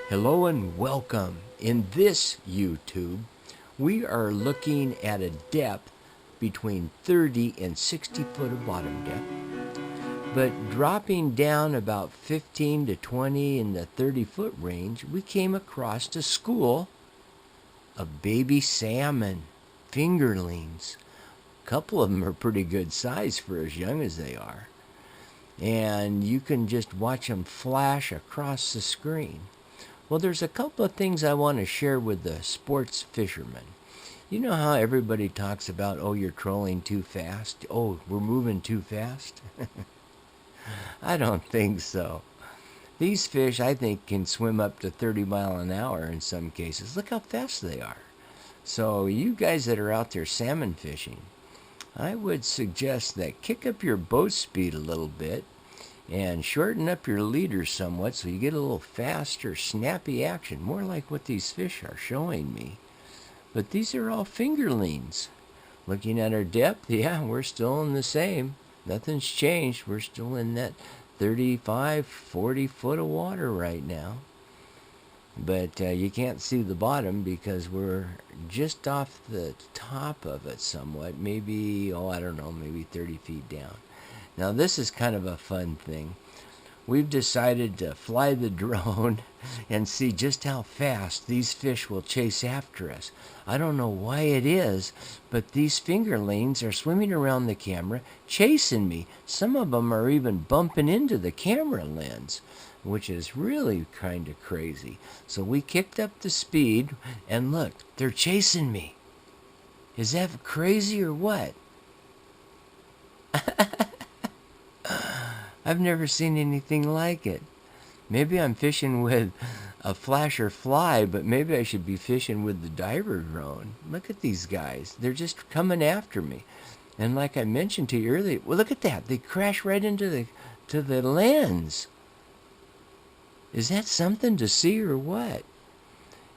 Hello and welcome. In this YouTube, we are looking at a depth between 30 and 60 foot of bottom depth, but dropping down about 15 to 20 in the 30-foot range, we came across a school of baby salmon, fingerlings. A couple of them are pretty good size for as young as they are, and you can just watch them flash across the screen. Well, there's a couple of things I want to share with the sports fishermen. You know how everybody talks about, oh, you're trolling too fast? Oh, we're moving too fast? I don't think so. These fish, I think, can swim up to 30 miles an hour in some cases. Look how fast they are. So you guys that are out there salmon fishing, I would suggest that kick up your boat speed a little bit and shorten up your leaders somewhat so you get a little faster, snappy action, more like what these fish are showing me. But these are all fingerlings. Looking at our depth, yeah, we're still in the same. Nothing's changed. We're still in that 35, 40 foot of water right now. But you can't see the bottom because we're just off the top of it somewhat. Maybe, I don't know, maybe 30 feet down. Now this is kind of a fun thing. We've decided to fly the drone and see just how fast these fish will chase after us. I don't know why it is, but these fingerlings are swimming around the camera, chasing me. Some of them are even bumping into the camera lens, which is really kind of crazy. So we kicked up the speed, and look, they're chasing me. Is that crazy or what? I've never seen anything like it. Maybe I'm fishing with a flasher fly, but maybe I should be fishing with the diver drone. Look at these guys. They're just coming after me. And like I mentioned to you earlier, well, look at that. They crash right into the lens. Is that something to see or what?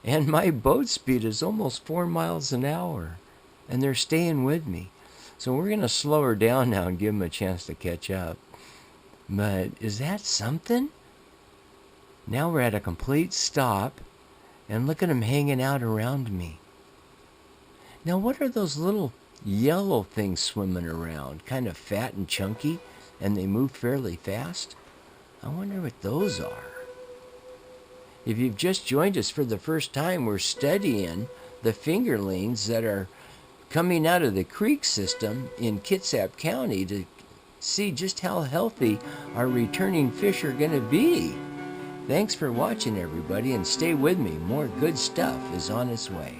And my boat speed is almost 4 miles an hour, and they're staying with me. So we're going to slow her down now and give them a chance to catch up. But is that something? Now we're at a complete stop, and look at them hanging out around me. Now what are those little yellow things swimming around? Kind of fat and chunky, and they move fairly fast? I wonder what those are. If you've just joined us for the first time, we're studying the fingerlings that are coming out of the creek system in Kitsap County to see just how healthy our returning fish are going to be. Thanks for watching, everybody, and stay with me. More good stuff is on its way.